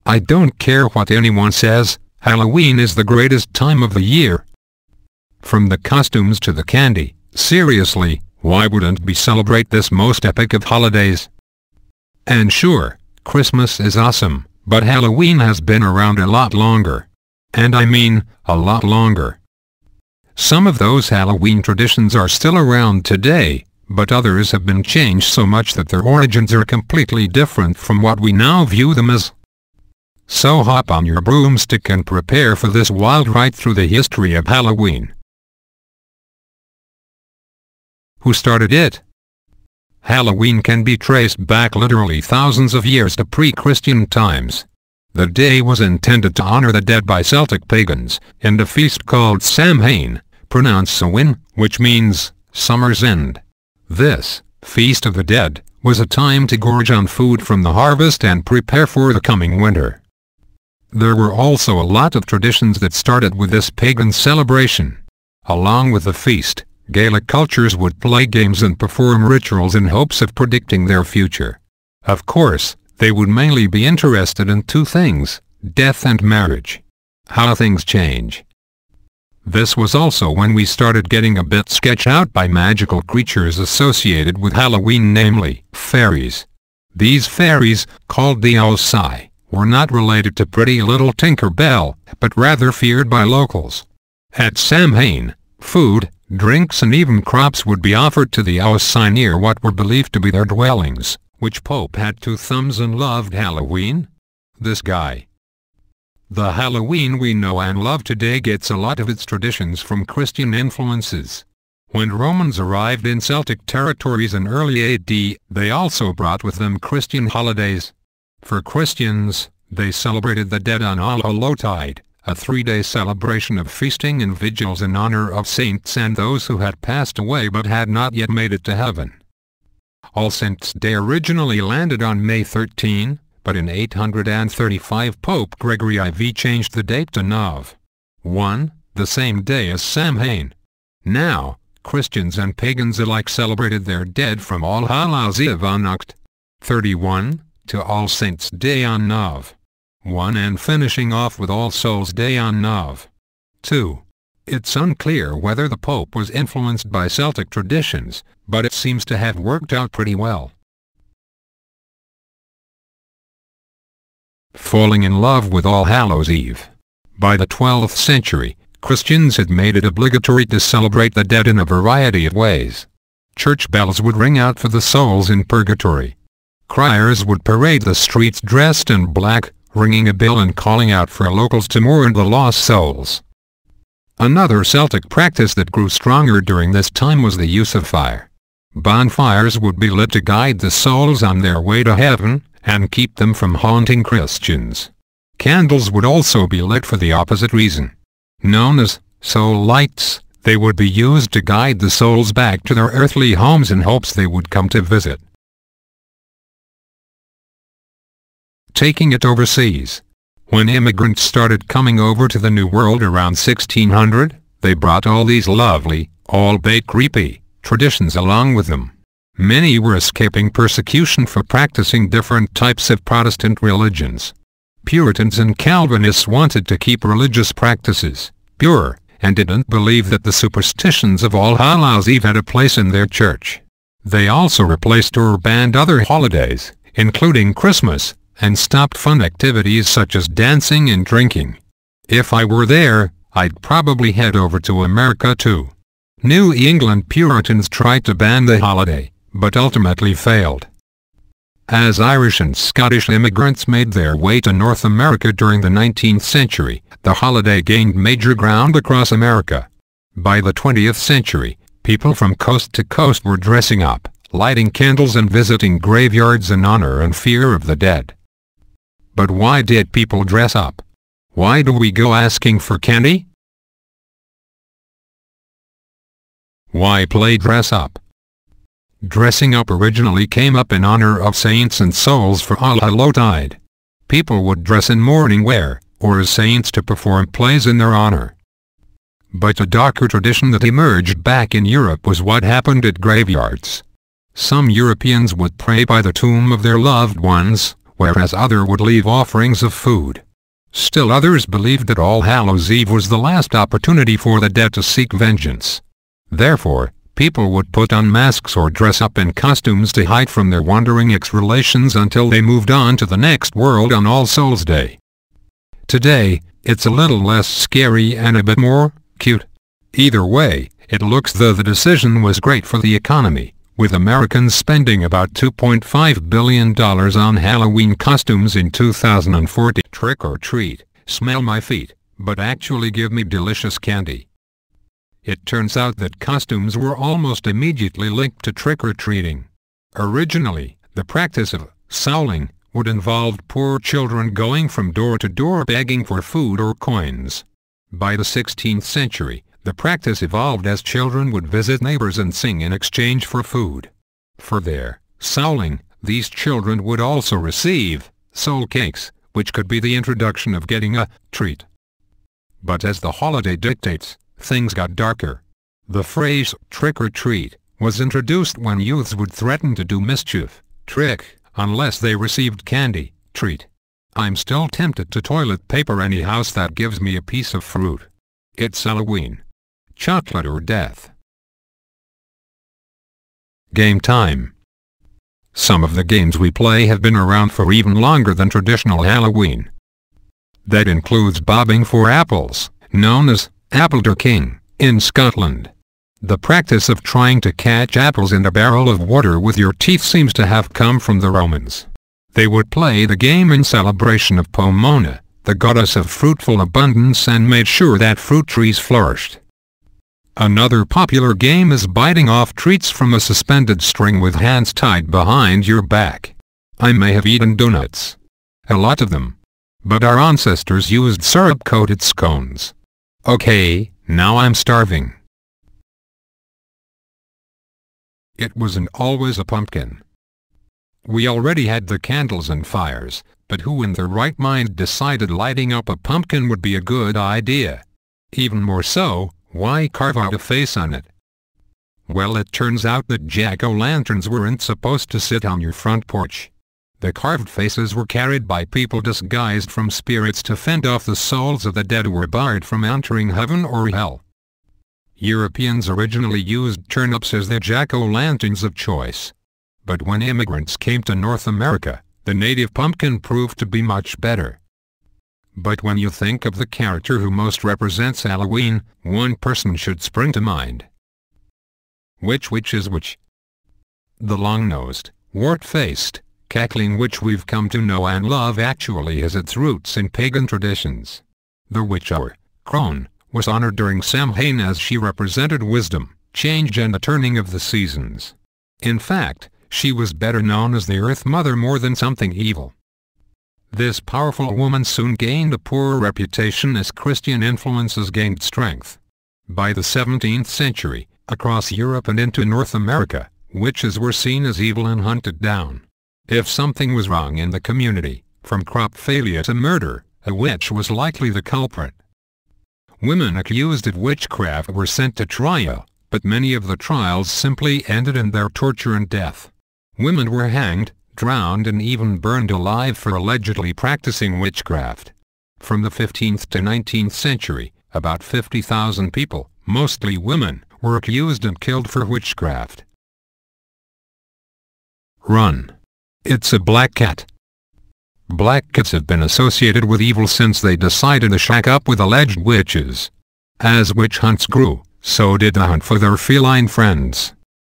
I don't care what anyone says, Halloween is the greatest time of the year. From the costumes to the candy, seriously, why wouldn't we celebrate this most epic of holidays? And sure, Christmas is awesome, but Halloween has been around a lot longer. And I mean, a lot longer. Some of those Halloween traditions are still around today, but others have been changed so much that their origins are completely different from what we now view them as. So hop on your broomstick and prepare for this wild ride through the history of Halloween. Who started it? Halloween can be traced back literally thousands of years to pre-Christian times. The day was intended to honor the dead by Celtic pagans, in a feast called Samhain, pronounced Samhain, which means summer's end. This, Feast of the Dead, was a time to gorge on food from the harvest and prepare for the coming winter. There were also a lot of traditions that started with this pagan celebration. Along with the feast, Gaelic cultures would play games and perform rituals in hopes of predicting their future. Of course, they would mainly be interested in two things, death and marriage. How things change. This was also when we started getting a bit sketched out by magical creatures associated with Halloween, namely, fairies. These fairies, called the Aosai, were not related to pretty little Tinker Bell, but rather feared by locals. At Samhain, food, drinks and even crops would be offered to the Aosai near what were believed to be their dwellings. Which pope had two thumbs and loved Halloween? This guy. The Halloween we know and love today gets a lot of its traditions from Christian influences. When Romans arrived in Celtic territories in early AD, they also brought with them Christian holidays. For Christians, they celebrated the dead on All Hallowtide, a 3-day celebration of feasting and vigils in honor of saints and those who had passed away but had not yet made it to heaven. All Saints' Day originally landed on May 13, but in 835 Pope Gregory IV changed the date to Nov. 1, the same day as Samhain. Now, Christians and pagans alike celebrated their dead from All Hallows Eve on Oct. 31, to All Saints' Day on Nov. 1 and finishing off with All Souls' Day on Nov. 2. It's unclear whether the Pope was influenced by Celtic traditions, but it seems to have worked out pretty well. Falling in love with All Hallows Eve. By the 12th century, Christians had made it obligatory to celebrate the dead in a variety of ways. Church bells would ring out for the souls in purgatory. Criers would parade the streets dressed in black, ringing a bell and calling out for locals to mourn the lost souls. Another Celtic practice that grew stronger during this time was the use of fire. Bonfires would be lit to guide the souls on their way to heaven, and keep them from haunting Christians. Candles would also be lit for the opposite reason. Known as soul lights, they would be used to guide the souls back to their earthly homes in hopes they would come to visit. Taking it overseas. When immigrants started coming over to the New World around 1600, they brought all these lovely, albeit creepy, traditions along with them. Many were escaping persecution for practicing different types of Protestant religions. Puritans and Calvinists wanted to keep religious practices pure, and didn't believe that the superstitions of All Hallows Eve had a place in their church. They also replaced or banned other holidays, including Christmas, and stopped fun activities such as dancing and drinking. If I were there, I'd probably head over to America too. New England Puritans tried to ban the holiday, but ultimately failed. As Irish and Scottish immigrants made their way to North America during the 19th century, the holiday gained major ground across America. By the 20th century, people from coast to coast were dressing up, lighting candles and visiting graveyards in honor and fear of the dead. But why did people dress up? Why do we go asking for candy? Why play dress up? Dressing up originally came up in honor of saints and souls for All Hallowtide. People would dress in mourning wear, or as saints to perform plays in their honor. But a darker tradition that emerged back in Europe was what happened at graveyards. Some Europeans would pray by the tomb of their loved ones, whereas others would leave offerings of food. Still others believed that All Hallows Eve was the last opportunity for the dead to seek vengeance. Therefore, people would put on masks or dress up in costumes to hide from their wandering ex-relations until they moved on to the next world on All Souls Day. Today, it's a little less scary and a bit more cute. Either way, it looks though the decision was great for the economy, with Americans spending about $2.5 billion on Halloween costumes in 2014. Trick or treat, smell my feet, but actually give me delicious candy. It turns out that costumes were almost immediately linked to trick-or-treating. Originally, the practice of souling would involve poor children going from door to door begging for food or coins. By the 16th century, the practice evolved as children would visit neighbors and sing in exchange for food. For their souling, these children would also receive soul cakes, which could be the introduction of getting a treat. But as the holiday dictates, things got darker. The phrase trick or treat was introduced when youths would threaten to do mischief, trick, unless they received candy, treat. I'm still tempted to toilet paper any house that gives me a piece of fruit. It's Halloween. Chocolate or death. Game time. Some of the games we play have been around for even longer than traditional Halloween. That includes bobbing for apples, known as Appledorking, in Scotland. The practice of trying to catch apples in a barrel of water with your teeth seems to have come from the Romans. They would play the game in celebration of Pomona, the goddess of fruitful abundance, and made sure that fruit trees flourished. Another popular game is biting off treats from a suspended string with hands tied behind your back. I may have eaten donuts. A lot of them. But our ancestors used syrup-coated scones. Okay, now I'm starving. It wasn't always a pumpkin. We already had the candles and fires, but who in their right mind decided lighting up a pumpkin would be a good idea? Even more so, why carve out a face on it? Well, it turns out that jack-o'-lanterns weren't supposed to sit on your front porch. The carved faces were carried by people disguised from spirits to fend off the souls of the dead who were barred from entering heaven or hell. Europeans originally used turnips as their jack-o'-lanterns of choice. But when immigrants came to North America, the native pumpkin proved to be much better. But when you think of the character who most represents Halloween, one person should spring to mind. Which witch is which? The long-nosed, wart-faced, cackling witch we've come to know and love actually has its roots in pagan traditions. The witch or crone was honored during Samhain as she represented wisdom, change and the turning of the seasons. In fact, she was better known as the Earth Mother more than something evil. This powerful woman soon gained a poor reputation as Christian influences gained strength. By the 17th century, across Europe and into North America, witches were seen as evil and hunted down. If something was wrong in the community, from crop failure to murder, a witch was likely the culprit. Women accused of witchcraft were sent to trial, but many of the trials simply ended in their torture and death. Women were hanged, drowned and even burned alive for allegedly practicing witchcraft. From the 15th to 19th century, about 50,000 people, mostly women, were accused and killed for witchcraft. Run. It's a black cat. Black cats have been associated with evil since they decided to shack up with alleged witches. As witch hunts grew, so did the hunt for their feline friends.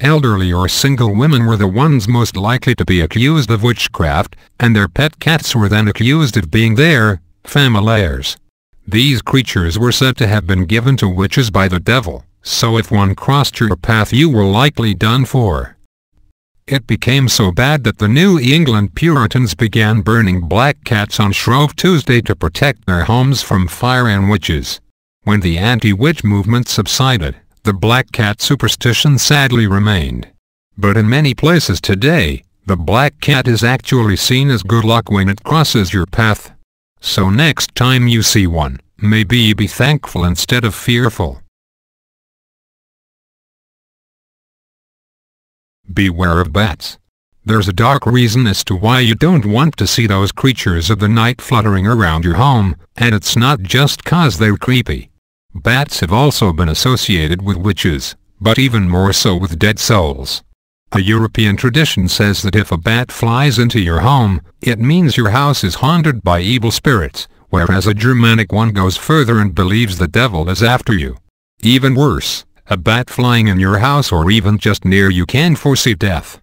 Elderly or single women were the ones most likely to be accused of witchcraft, and their pet cats were then accused of being their familiars. These creatures were said to have been given to witches by the devil, so if one crossed your path you were likely done for. It became so bad that the New England Puritans began burning black cats on Shrove Tuesday to protect their homes from fire and witches. When the anti-witch movement subsided, the black cat superstition sadly remained. But in many places today, the black cat is actually seen as good luck when it crosses your path. So next time you see one, maybe be thankful instead of fearful. Beware of bats. There's a dark reason as to why you don't want to see those creatures of the night fluttering around your home, and it's not just 'cause they're creepy. Bats have also been associated with witches, but even more so with dead souls. A European tradition says that if a bat flies into your home, it means your house is haunted by evil spirits, whereas a Germanic one goes further and believes the devil is after you. Even worse, a bat flying in your house or even just near you can foresee death.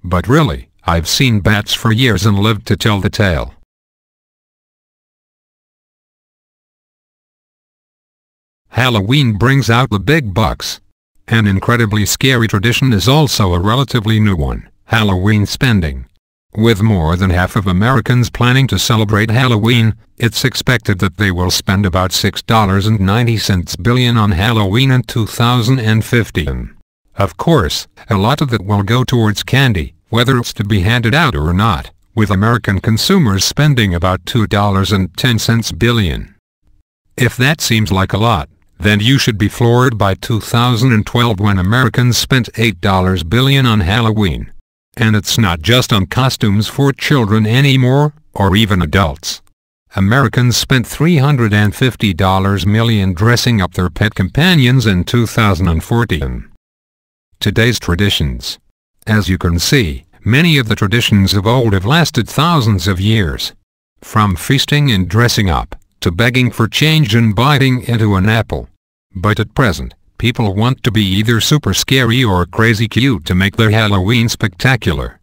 But really, I've seen bats for years and lived to tell the tale. Halloween brings out the big bucks. An incredibly scary tradition is also a relatively new one, Halloween spending. With more than half of Americans planning to celebrate Halloween, it's expected that they will spend about $6.90 billion on Halloween in 2050. Of course, a lot of it will go towards candy, whether it's to be handed out or not, with American consumers spending about $2.10 billion. If that seems like a lot, then you should be floored by 2012 when Americans spent $8 billion on Halloween. And it's not just on costumes for children anymore, or even adults. Americans spent $350 million dressing up their pet companions in 2014. Today's traditions. As you can see, many of the traditions of old have lasted thousands of years. From feasting and dressing up, to begging for change and biting into an apple. But at present, people want to be either super scary or crazy cute to make their Halloween spectacular.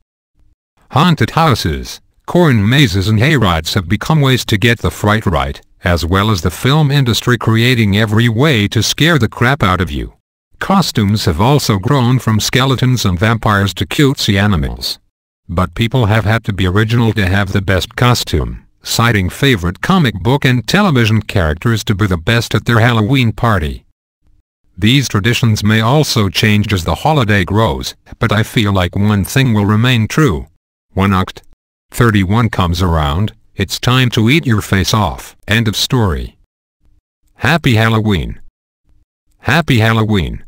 Haunted houses, corn mazes and hayrides have become ways to get the fright right, as well as the film industry creating every way to scare the crap out of you. Costumes have also grown from skeletons and vampires to cutesy animals. But people have had to be original to have the best costume, citing favorite comic book and television characters to be the best at their Halloween party. These traditions may also change as the holiday grows, but I feel like one thing will remain true. When Oct. 31 comes around, it's time to eat your face off. End of story. Happy Halloween. Happy Halloween.